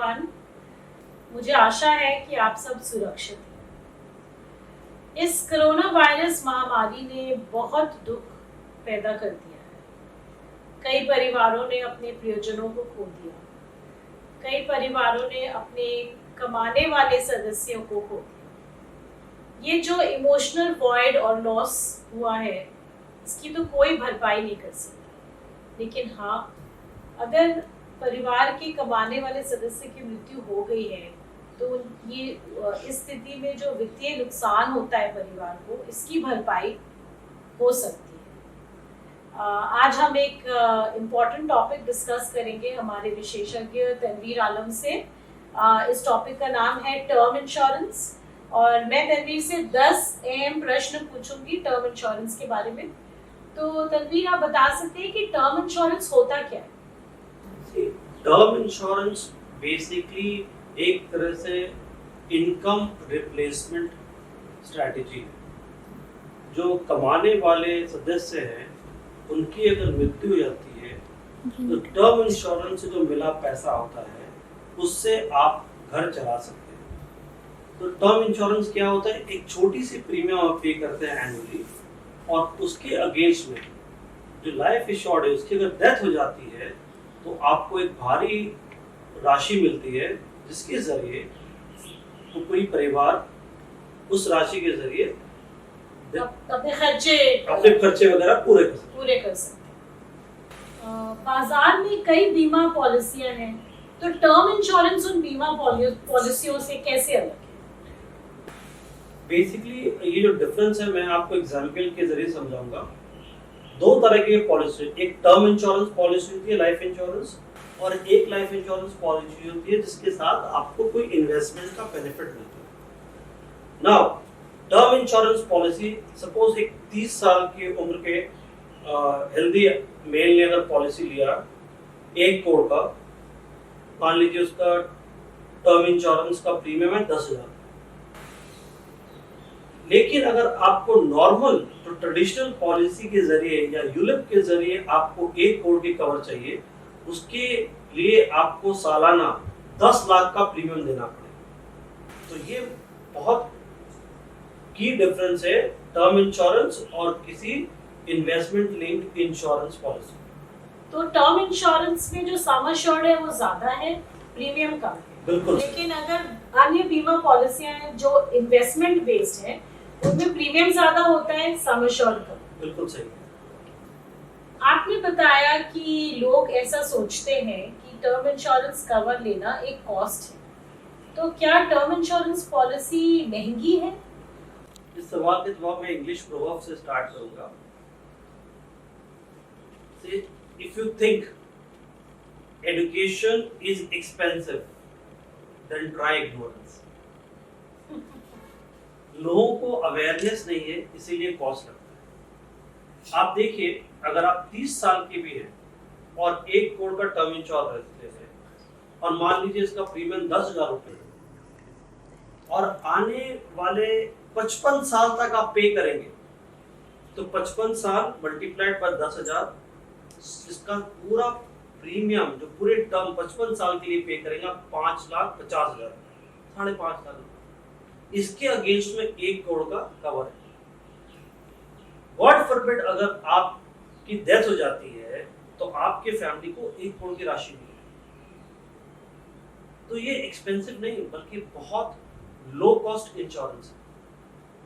Everyone. मुझे आशा है कि आप सब सुरक्षित हैं। इस कोरोना वायरस महामारी ने बहुत दुख पैदा कर दिया है। कई परिवारों ने अपने प्रियजनों को खो दिया। कई परिवारों ने अपने कमाने वाले सदस्यों को खो दिया। ये जो इमोशनल वॉइड और लॉस हुआ है, इसकी तो कोई भरपाई नहीं कर सकता। लेकिन हाँ, अगर परिवार के कमाने वाले सदस्य की मृत्यु हो गई है तो ये इस स्थिति में जो वित्तीय नुकसान होता है परिवार को, इसकी भरपाई हो सकती है। आज हम एक इम्पॉर्टेंट टॉपिक डिस्कस करेंगे हमारे विशेषज्ञ तनवीर आलम से। इस टॉपिक का नाम है टर्म इंश्योरेंस और मैं तनवीर से 10 अहम प्रश्न पूछूंगी टर्म इंश्योरेंस के बारे में। तो तनवीर, आप बता सकते हैं कि टर्म इंश्योरेंस होता क्या है? टर्म इंश्योरेंस बेसिकली एक तरह से इनकम रिप्लेसमेंट स्ट्रैटेजी है। जो कमाने वाले सदस्य हैं उनकी अगर मृत्यु हो जाती है तो टर्म इंश्योरेंस से जो मिला पैसा होता है उससे आप घर चला सकते हैं। तो टर्म इंश्योरेंस क्या होता है? एक छोटी सी प्रीमियम आप पे करते हैं एनुअली और उसके अगेंस्ट में जो लाइफ इंश्योर्ड है उसकी अगर डेथ हो जाती है तो आपको एक भारी राशि मिलती है, जिसके जरिए तो पूरी परिवार उस राशि के जरिए अपने खर्चे वगैरह पूरे कर सकते हैं। बाजार में कई बीमा पॉलिसियां हैं, तो टर्म इंश्योरेंस उन बीमा पॉलिसियों से कैसे अलग है? बेसिकली ये जो डिफरेंस है मैं आपको एग्जांपल के जरिए समझाऊंगा। दो तरह की पॉलिसी, एक टर्म इंश्योरेंस पॉलिसी होती है लाइफ इंश्योरेंस, और एक लाइफ इंश्योरेंस पॉलिसी होती है जिसके साथ आपको कोई इन्वेस्टमेंट का बेनिफिट मिलता है। Now term insurance policy, suppose एक 30 साल की उम्र के हेल्दी मेल ने अगर पॉलिसी लिया 1 करोड़ का, मान लीजिए उसका टर्म इंश्योरेंस का प्रीमियम है 10,000। लेकिन अगर आपको नॉर्मल तो ट्रेडिशनल पॉलिसी के जरिए या यूलिप के जरिए आपको 1 करोड़ की कवर चाहिए, उसके लिए आपको सालाना 10 लाख का प्रीमियम देना पड़ेगा। तो ये बहुत की डिफरेंस है टर्म इंश्योरेंस और किसी इन्वेस्टमेंट लिंक्ड इंश्योरेंस पॉलिसी। तो टर्म इंश्योरेंस में जो सम एश्योर्ड है वो ज्यादा है, प्रीमियम कम है। बिल्कुल। लेकिन अगर अन्य बीमा पॉलिसियां हैं जो इन्वेस्टमेंट बेस्ड है, उनमें प्रीमियम ज्यादा होता है, सम एश्योर्ड कम। बिल्कुल सही। आपने बताया कि लोग ऐसा सोचते हैं कि टर्म इंश्योरेंस कवर लेना एक कॉस्ट है, तो क्या टर्म इंश्योरेंस पॉलिसी महंगी है? इस सवाल के जवाब में इंग्लिश प्रोवर्ब से स्टार्ट करूंगा। If you think education is expensive, then try ignorance. लोगों को अवेयरनेस नहीं है, इसीलिए कॉस्ट लगता है। आप देखिए, अगर आप 30 साल के भी हैं और 1 करोड़ का टर्म इंश्योरेंस लेते हैं और मान लीजिए इसका प्रीमियम 10,000 रुपए और आने वाले 55 साल तक आप पे करेंगे, तो 55 साल मल्टीप्लाइड बाय 10,000, इसका पूरा प्रीमियम जो पूरे टर्म 55 साल के लिए पे करेंगे 5,50,000, 5.5 लाख। इसके अगेंस्ट में 1 करोड़ का कवर है। गॉड फॉरबिड अगर आपकी डेथ हो जाती है तो आपके फैमिली को 1 करोड़ की राशि मिलेगी। तो ये एक्सपेंसिव नहीं बल्कि बहुत लो कॉस्ट इंश्योरेंस है।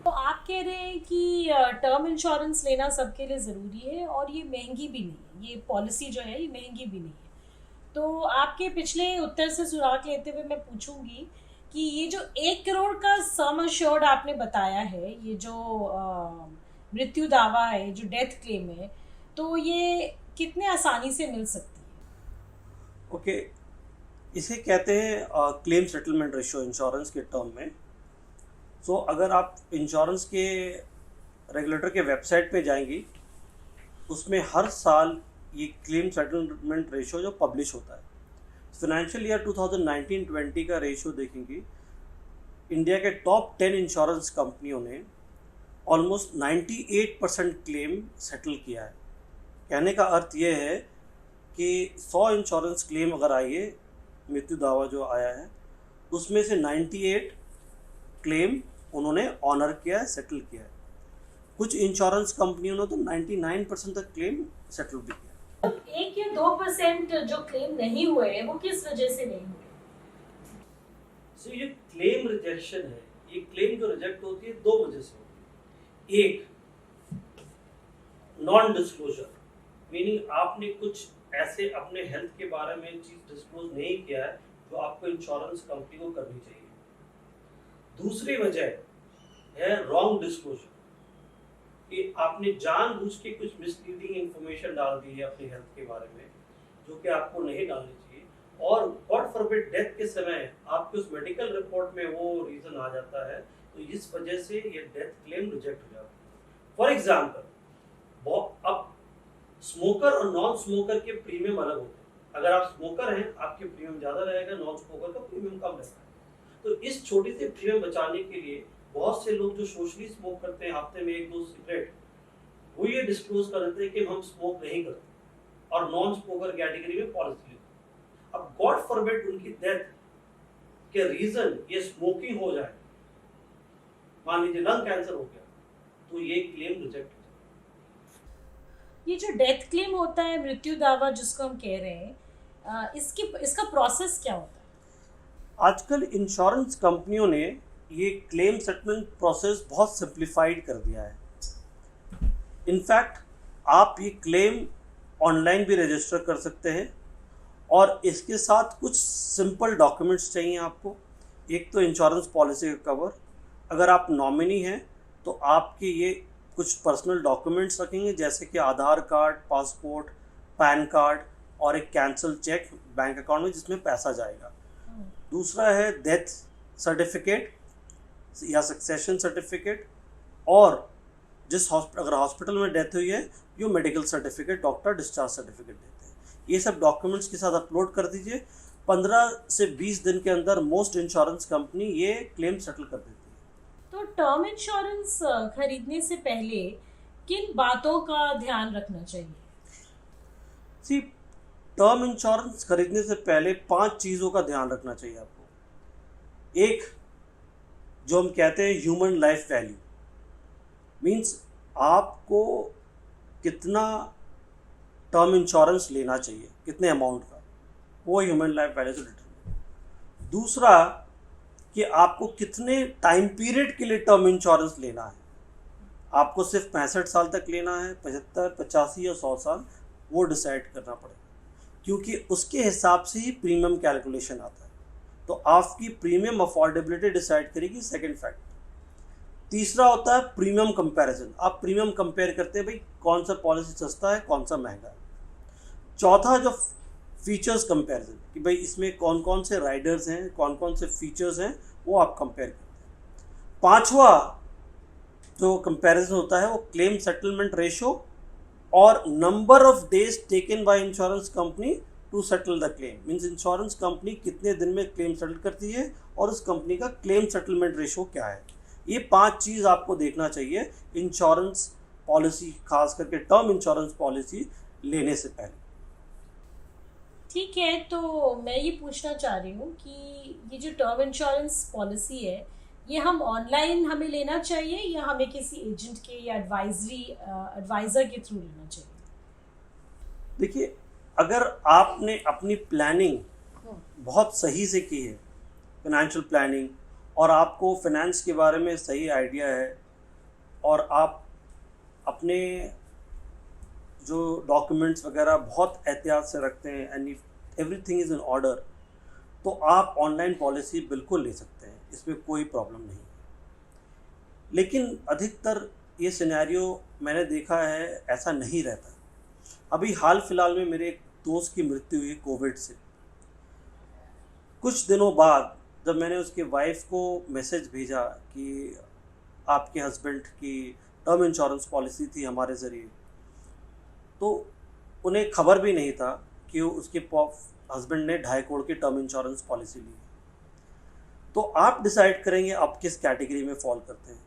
तो आप कह रहे हैं कि टर्म इंश्योरेंस लेना सबके लिए ज़रूरी है और ये महंगी भी नहीं है, ये पॉलिसी जो है ये महंगी भी नहीं है। तो आपके पिछले उत्तर से सुराग लेते हुए मैं पूछूंगी कि ये जो 1 करोड़ का सम एश्योर्ड आपने बताया है, ये जो मृत्यु दावा है, जो डेथ क्लेम है, तो ये कितने आसानी से मिल सकती है? ओके, इसे कहते हैं क्लेम सेटलमेंट रेशियो इंश्योरेंस के टर्म में। सो अगर आप इंश्योरेंस के रेगुलेटर के वेबसाइट पे जाएंगी, उसमें हर साल ये क्लेम सेटलमेंट रेशियो जो पब्लिश होता है, फाइनेंशियल ईयर 2019-20 का रेशियो देखेंगी, इंडिया के टॉप 10 इंश्योरेंस कंपनियों ने ऑलमोस्ट 98% क्लेम सेटल किया है। कहने का अर्थ ये है कि 100 इंश्योरेंस क्लेम अगर आइए मृत्यु दावा जो आया है उसमें से 98 क्लेम उन्होंने ऑनर किया है, सेटल किया है। कुछ इंश्योरेंस कंपनियों ने तो 99% तक क्लेम सेटल भी किया। 1 या 2% जो क्लेम नहीं हुए वो किस वजह से नहीं हुए? ये क्लेम रिजेक्शन है, ये क्लेम जो रिजेक्ट होती है 2 वजह से होती है। एक, नॉन डिस्क्लोजर, मीनिंग आपने कुछ ऐसे अपने हेल्थ के बारे में चीज डिस्क्लोज नहीं किया है जो आपको इंश्योरेंस कंपनी को करनी चाहिए। दूसरी वजह है रॉन्ग डिस्क्लोजर, कि आपने जानबूझ के कुछ मिसलीडिंग इंफॉर्मेशन डाल दी है अपनी हेल्थ के बारे में जो कि आपको नहीं डालनी चाहिए, और गॉड फॉरबिड डेथ के समय आपके उस मेडिकल रिपोर्ट में वो रीजन आ जाता है, तो इस वजह से ये डेथ क्लेम रिजेक्ट हो जाता है। फॉर एग्जाम्पल, अब स्मोकर और नॉन स्मोकर के प्रीमियम अलग होते हैं। अगर आप स्मोकर हैं आपके प्रीमियम ज़्यादा रहेगा, नॉन स्मोकर का प्रीमियम कम रहता है। तो इस छोटी सी प्रीमियम बचाने के लिए बहुत से लोग जो सोशली स्मोक करते हैं हफ्ते में 1-2 सिगरेट, वो ये डिस्क्लोज कर देते हैं कि हम स्मोक नहीं करते और नॉन स्मोकर कैटेगरी में पॉलिसी लेते हैं। अब गॉड फॉरबिड उनकी डेथ के रीजन ये स्मोकिंग हो जाए, मान लीजिए लंग कैंसर हो गया, तो ये क्लेम रिजेक्ट हो जाए। ये जो डेथ क्लेम होता है, मृत्यु दावा जिसको हम कह रहे हैं, इसका प्रोसेस क्या होता है? आजकल इंश्योरेंस कंपनियों ने ये क्लेम सेटलमेंट प्रोसेस बहुत सिंप्लीफाइड कर दिया है। इनफैक्ट आप ये क्लेम ऑनलाइन भी रजिस्टर कर सकते हैं और इसके साथ कुछ सिंपल डॉक्यूमेंट्स चाहिए आपको। एक तो इंश्योरेंस पॉलिसी का कवर, अगर आप नॉमिनी हैं तो आपके ये कुछ पर्सनल डॉक्यूमेंट्स रखेंगे जैसे कि आधार कार्ड, पासपोर्ट, पैन कार्ड और एक कैंसिल चेक बैंक अकाउंट में जिसमें पैसा जाएगा। दूसरा है डेथ सर्टिफिकेट या सक्सेशन सर्टिफिकेट, और अगर हॉस्पिटल में डेथ हुई है यो medical certificate, doctor discharge certificate देते हैं। ये सब डॉक्यूमेंट्स के साथ अपलोड कर दीजिए। 15 से 20 दिन के अंदर मोस्ट इंश्योरेंस कंपनी ये क्लेम सेटल कर देती है। तो टर्म इंश्योरेंस खरीदने से पहले किन बातों का ध्यान रखना चाहिए? टर्म इंश्योरेंस खरीदने से पहले 5 चीज़ों का ध्यान रखना चाहिए आपको। एक, जो हम कहते हैं ह्यूमन लाइफ वैल्यू, मीन्स आपको कितना टर्म इंश्योरेंस लेना चाहिए, कितने अमाउंट का, वो ह्यूमन लाइफ वैल्यू से डिटरमाइन। दूसरा कि आपको कितने टाइम पीरियड के लिए टर्म इंश्योरेंस लेना है। आपको सिर्फ 65 साल तक लेना है, 75, 85 या 100 साल, वो डिसाइड करना पड़ेगा, क्योंकि उसके हिसाब से ही प्रीमियम कैलकुलेशन आता है। तो आपकी प्रीमियम अफोर्डेबिलिटी डिसाइड करेगी सेकंड फैक्टर। तीसरा होता है प्रीमियम कंपैरिजन। आप प्रीमियम कंपेयर करते हैं भाई कौन सा पॉलिसी सस्ता है, कौन सा महंगा है। चौथा जो फीचर्स कंपैरिजन, कि भाई इसमें कौन कौन से राइडर्स हैं, कौन कौन से फीचर्स हैं, वो आप कंपेयर करते हैं। पांचवा जो कंपैरिजन होता है वो क्लेम सेटलमेंट रेशो और number of days taken by insurance company to settle the claim, means insurance company कितने दिन में क्लेम सेटल करती है और उस कंपनी का क्लेम सेटलमेंट रेशो क्या है। ये 5 चीज़ आपको देखना चाहिए इंश्योरेंस पॉलिसी, खास करके टर्म इंश्योरेंस पॉलिसी लेने से पहले। ठीक है, तो मैं ये पूछना चाह रही हूँ कि ये जो टर्म इंश्योरेंस पॉलिसी है, ये हम ऑनलाइन हमें लेना चाहिए या हमें किसी एजेंट के या एडवाइज़र के थ्रू लेना चाहिए? देखिए, अगर आपने अपनी प्लानिंग बहुत सही से की है, फाइनेंशियल प्लानिंग, और आपको फाइनेंस के बारे में सही आइडिया है और आप अपने जो डॉक्यूमेंट्स वगैरह बहुत एहतियात से रखते हैं and everything is in order, तो आप ऑनलाइन पॉलिसी बिल्कुल ले सकते हैं, इसमें कोई प्रॉब्लम नहीं। लेकिन अधिकतर ये सिनेरियो मैंने देखा है ऐसा नहीं रहता। अभी हाल फिलहाल में मेरे एक दोस्त की मृत्यु हुई कोविड से। कुछ दिनों बाद जब मैंने उसके वाइफ को मैसेज भेजा कि आपके हस्बैंड की टर्म इंश्योरेंस पॉलिसी थी हमारे ज़रिए, तो उन्हें खबर भी नहीं था कि उसके हस्बैंड ने 2.5 करोड़ की टर्म इंश्योरेंस पॉलिसी ली। तो आप डिसाइड करेंगे आप किस कैटेगरी में फॉल करते हैं।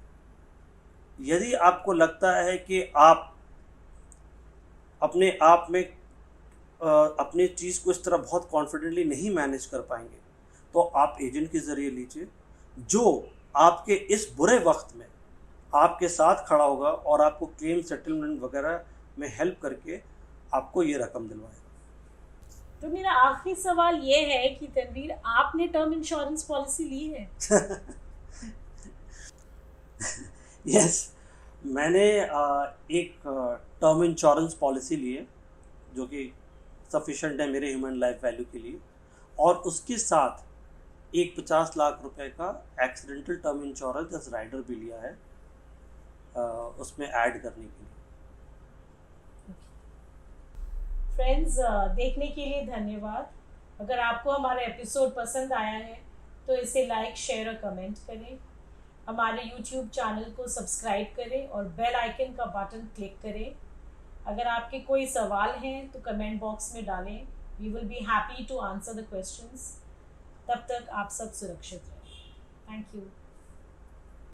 यदि आपको लगता है कि आप अपने आप में अपनी चीज़ को इस तरह बहुत कॉन्फिडेंटली नहीं मैनेज कर पाएंगे, तो आप एजेंट के ज़रिए लीजिए, जो आपके इस बुरे वक्त में आपके साथ खड़ा होगा और आपको क्लेम सेटलमेंट वगैरह में हेल्प करके आपको ये रकम दिलवाएगा। तो मेरा आखिरी सवाल ये है कि तनवीर, आपने टर्म इंश्योरेंस पॉलिसी ली है? यस, मैंने एक टर्म इंश्योरेंस पॉलिसी ली है जो कि सफिशेंट है मेरे ह्यूमन लाइफ वैल्यू के लिए, और उसके साथ एक 50 लाख रुपए का accidental term insurance as rider भी लिया है उसमें ऐड करने के लिए। फ्रेंड्स, देखने के लिए धन्यवाद। अगर आपको हमारा एपिसोड पसंद आया है तो इसे लाइक, शेयर और कमेंट करें। हमारे YouTube चैनल को सब्सक्राइब करें और बेल आइकन का बटन क्लिक करें। अगर आपके कोई सवाल हैं तो कमेंट बॉक्स में डालें। We will be happy to answer the questions. तब तक आप सब सुरक्षित रहें। Thank you.